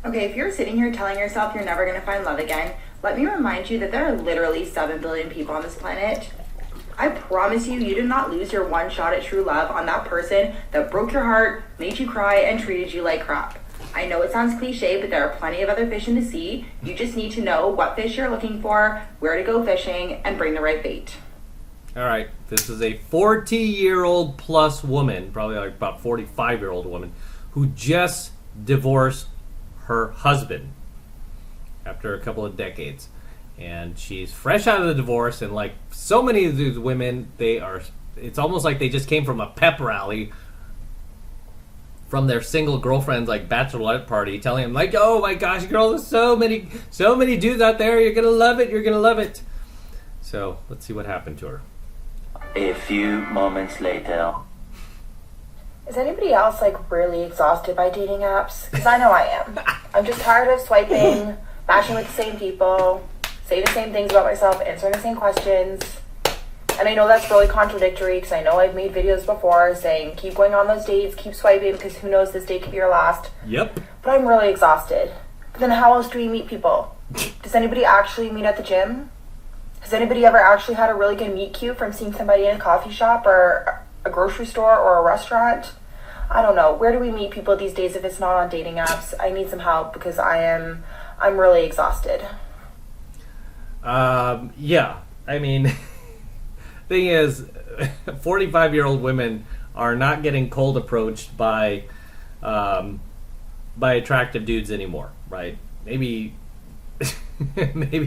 Okay, if you're sitting here telling yourself you're never going to find love again, let me remind you that there are literally 7 billion people on this planet. I promise you, you did not lose your one shot at true love on that person that broke your heart, made you cry, and treated you like crap. I know it sounds cliche, but there are plenty of other fish in the sea. You just need to know what fish you're looking for, where to go fishing, and bring the right bait. All right, this is a 40-year-old plus woman, probably like about 45-year-old woman, who just divorced her husband after a couple of decades. And she's fresh out of the divorce, and like so many of these women, it's almost like they just came from a pep rally from their single girlfriend's like bachelorette party, telling them like, oh my gosh, girl, there's so many dudes out there, you're gonna love it. So let's see what happened to her. A few moments later. Is anybody else like really exhausted by dating apps? Because I know I am. I'm just tired of swiping, matching with the same people, saying the same things about myself, answering the same questions. And I know that's really contradictory because I know I've made videos before saying keep going on those dates, keep swiping because who knows, this date could be your last. Yep. But I'm really exhausted. But then how else do we meet people? Does anybody actually meet at the gym? Has anybody ever actually had a really good meet cute from seeing somebody in a coffee shop or a grocery store or a restaurant? I don't know. Where do we meet people these days if it's not on dating apps? I need some help because I'm really exhausted. Yeah. I mean, thing is, 45-year-old women are not getting cold approached by attractive dudes anymore, right? Maybe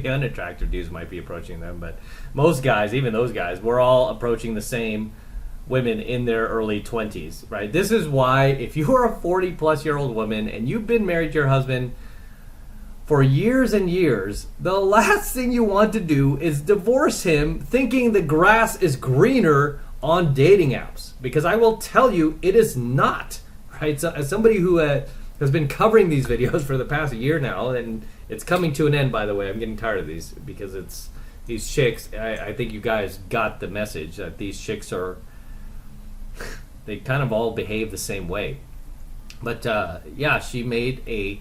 unattractive dudes might be approaching them, but most guys, even those guys, we're all approaching the same women in their early 20s, right? This is why if you are a 40-plus-year-old woman and you've been married to your husband for years and years, the last thing you want to do is divorce him thinking the grass is greener on dating apps. Because I will tell you, it is not, right? So, as somebody who has been covering these videos for the past year now, and it's coming to an end, by the way. I'm getting tired of these because it's these chicks. I think you guys got the message that these chicks they kind of all behave the same way. But yeah, she made a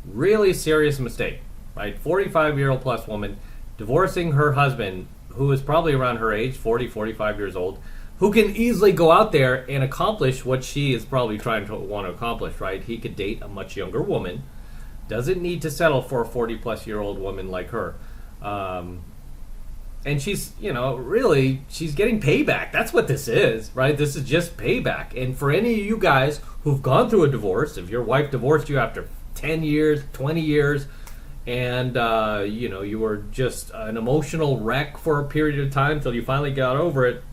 really serious mistake, right? 45-year-old plus woman divorcing her husband, who is probably around her age, 40, 45 years old, who can easily go out there and accomplish what she is probably trying to want to accomplish, right? He could date a much younger woman, doesn't need to settle for a 40-plus-year-old woman like her. And she's, really, she's getting payback. That's what this is, right? This is just payback. And for any of you guys who've gone through a divorce, if your wife divorced you after 10 years, 20 years, and, you were just an emotional wreck for a period of time until you finally got over it,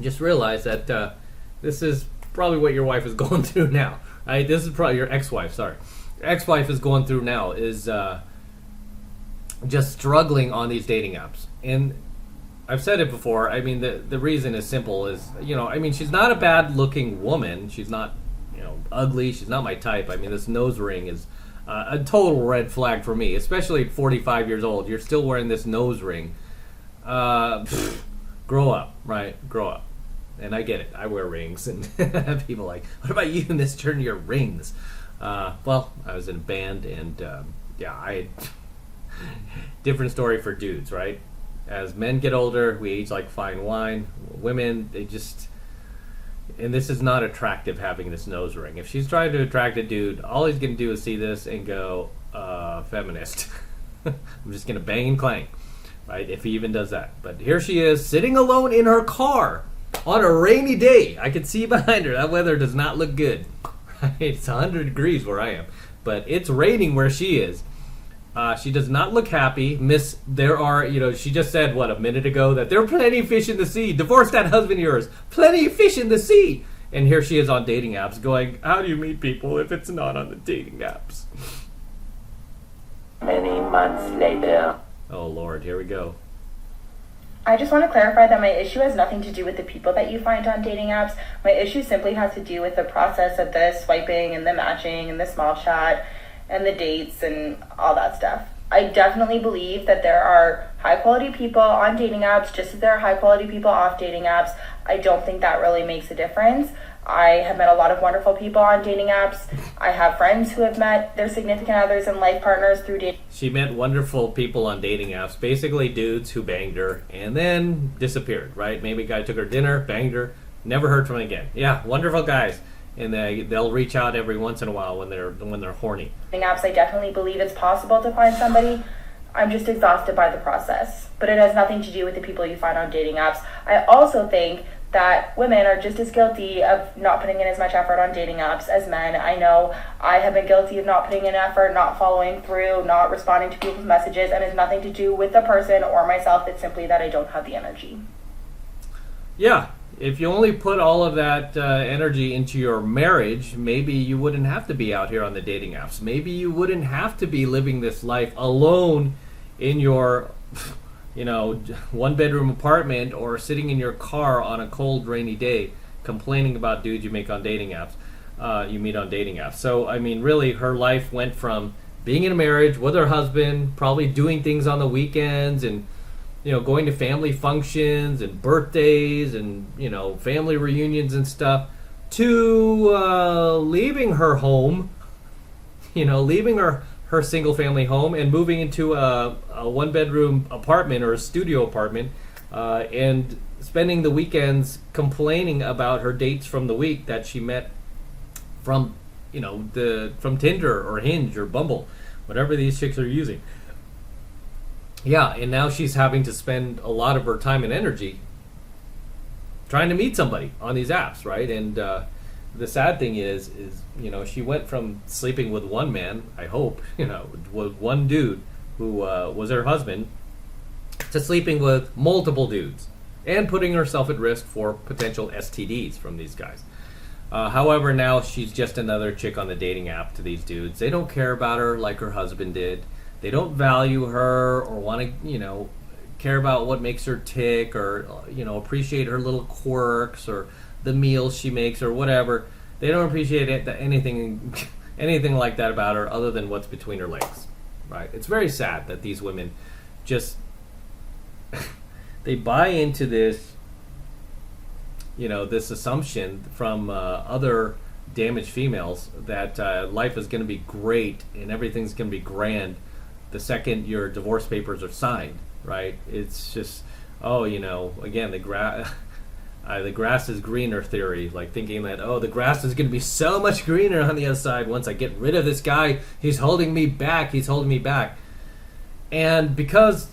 just realize that this is probably what your wife is going through now. Right? This is probably your ex-wife, sorry. Your ex-wife is going through now is just struggling on these dating apps. And I've said it before, I mean, the reason is simple is, she's not a bad-looking woman. She's not, ugly. She's not my type. I mean, this nose ring is a total red flag for me, especially at 45 years old. You're still wearing this nose ring. Grow up, right? Grow up. And I get it. I wear rings. And people are like, what about you, Mr. Your rings? Well, I was in a band, and I different story for dudes, right? As men get older, we age like fine wine. Women, they just... And this is not attractive, having this nose ring. If she's trying to attract a dude, all he's going to do is see this and go, feminist. I'm just going to bang and clang, right? If he even does that. But here she is, sitting alone in her car on a rainy day. I can see behind her. That weather does not look good. Right? It's 100 degrees where I am. But it's raining where she is. She does not look happy. There are, she just said, a minute ago, that there are plenty of fish in the sea. Divorce that husband of yours. Plenty of fish in the sea. And here she is on dating apps going, how do you meet people if it's not on the dating apps? Many months later. Oh, Lord, here we go. I just want to clarify that my issue has nothing to do with the people that you find on dating apps. My issue simply has to do with the process of the swiping and the matching and the small chat and the dates and all that stuff. I definitely believe that there are high-quality people on dating apps just as there are high-quality people off dating apps. I don't think that really makes a difference. I have met a lot of wonderful people on dating apps. I have friends who have met their significant others and life partners through dating. She met wonderful people on dating apps, basically dudes who banged her and then disappeared, right? Maybe a guy took her dinner, banged her, never heard from him again. Yeah, wonderful guys. And they'll reach out every once in a while when they're horny. Dating apps, I definitely believe it's possible to find somebody. I'm just exhausted by the process. But it has nothing to do with the people you find on dating apps. I also think that women are just as guilty of not putting in as much effort on dating apps as men. I know I have been guilty of not putting in effort, not following through, not responding to people's messages, and it's nothing to do with the person or myself. It's simply that I don't have the energy. Yeah, if you only put all of that energy into your marriage, maybe you wouldn't have to be out here on the dating apps. Maybe you wouldn't have to be living this life alone in your one-bedroom apartment or sitting in your car on a cold, rainy day complaining about dudes you meet on dating apps. So, I mean, really, her life went from being in a marriage with her husband, probably doing things on the weekends and, going to family functions and birthdays and, family reunions and stuff, to leaving her home, leaving her single family home and moving into a one bedroom apartment or a studio apartment and spending the weekends complaining about her dates from the week that she met from from Tinder or Hinge or Bumble, whatever these chicks are using. Yeah, and now she's having to spend a lot of her time and energy trying to meet somebody on these apps, right? And the sad thing is she went from sleeping with one man, I hope, with one dude who was her husband, to sleeping with multiple dudes and putting herself at risk for potential STDs from these guys. However, now she's just another chick on the dating app to these dudes. They don't care about her like her husband did. They don't value her or want to, care about what makes her tick or, appreciate her little quirks or the meals she makes or whatever. They don't appreciate anything like that about her other than what's between her legs, right? It's very sad that these women just they buy into this, this assumption from other damaged females that life is going to be great and everything's going to be grand the second your divorce papers are signed, right? It's just, again, the grass is greener theory, like thinking that, the grass is going to be so much greener on the other side once I get rid of this guy. He's holding me back. And because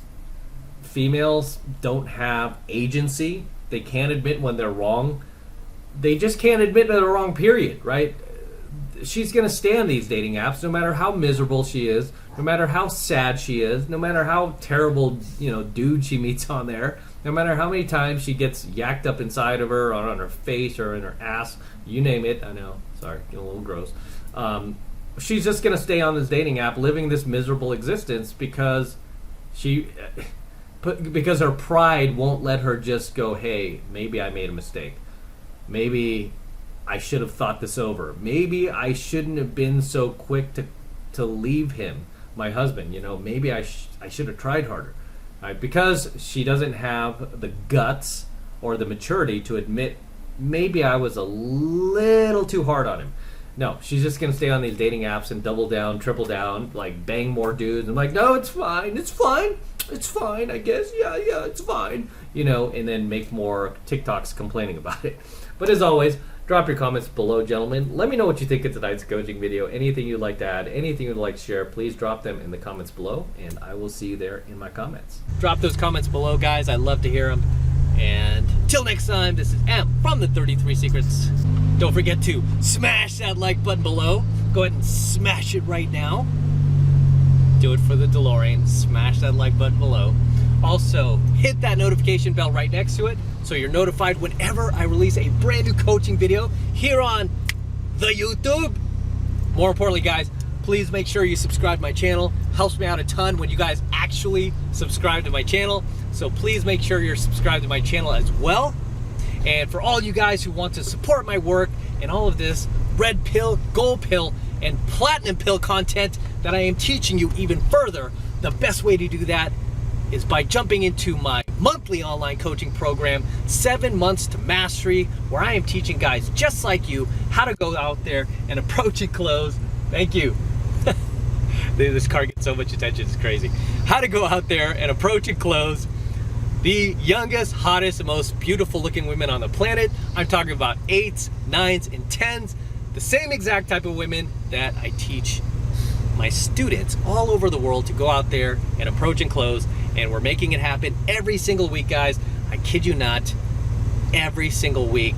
females don't have agency, they can't admit when they're wrong. They just can't admit they're wrong, period, right? She's going to stay on these dating apps no matter how miserable she is, no matter how sad she is, no matter how terrible, dude she meets on there, no matter how many times she gets yacked up inside of her or on her face or in her ass, you name it. I know, sorry, getting a little gross. She's just going to stay on this dating app living this miserable existence because because her pride won't let her just go, hey, maybe I made a mistake. Maybe I should have thought this over. Maybe I shouldn't have been so quick to leave him, my husband. Maybe I should have tried harder. Right? Because she doesn't have the guts or the maturity to admit, maybe I was a little too hard on him. No, she's just going to stay on these dating apps and double down, triple down, like bang more dudes. And like, no, it's fine, I guess. Yeah, it's fine. And then make more TikToks complaining about it. But as always, drop your comments below, gentlemen. Let me know what you think of tonight's coaching video. Anything you'd like to add, anything you'd like to share, please drop them in the comments below, and I will see you there in my comments. Drop those comments below, guys. I love to hear them. And till next time, this is M from the 33 Secrets. Don't forget to smash that like button below. Go ahead and smash it right now. Do it for the DeLorean. Smash that like button below. Also, hit that notification bell right next to it so you're notified whenever I release a brand new coaching video here on the YouTube. More importantly, guys, please make sure you subscribe to my channel. Helps me out a ton when you guys actually subscribe to my channel. So please make sure you're subscribed to my channel as well. And for all you guys who want to support my work and all of this red pill, gold pill, and platinum pill content that I am teaching you even further, the best way to do that is by jumping into my monthly online coaching program, 7 months to mastery, where I am teaching guys just like you how to go out there and approach and close. Thank you. This car gets so much attention, it's crazy. How to go out there and approach and close the youngest, hottest, and most beautiful looking women on the planet. I'm talking about 8s, 9s, and 10s. The same exact type of women that I teach my students all over the world to go out there and approach and close. And we're making it happen every single week, guys. I kid you not, every single week,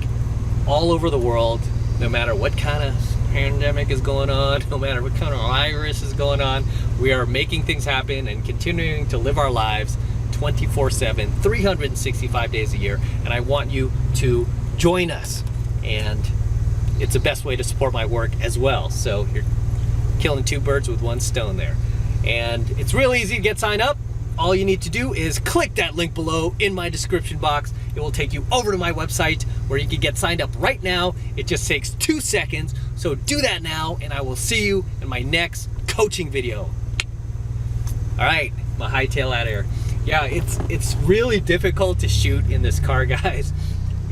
all over the world, no matter what kind of pandemic is going on, no matter what kind of virus is going on, we are making things happen and continuing to live our lives 24/7, 365 days a year. And I want you to join us. And it's the best way to support my work as well. So you're killing 2 birds with 1 stone there. And it's real easy to get signed up. All you need to do is click that link below in my description box. It will take you over to my website where you can get signed up right now. It just takes 2 seconds. So do that now, and I will see you in my next coaching video. All right, my hightail out of here. Yeah, it's really difficult to shoot in this car, guys.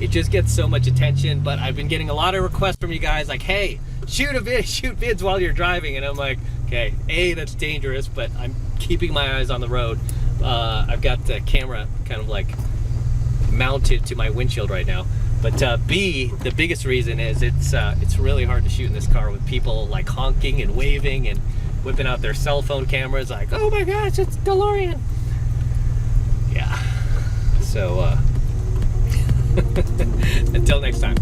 It just gets so much attention, but I've been getting a lot of requests from you guys like, hey, shoot vids while you're driving. And I'm like, okay, A, that's dangerous, but I'm keeping my eyes on the road. I've got the camera kind of like mounted to my windshield right now. But B, the biggest reason is it's really hard to shoot in this car with people like honking and waving and whipping out their cell phone cameras like, oh my gosh, it's DeLorean. Yeah, so until next time.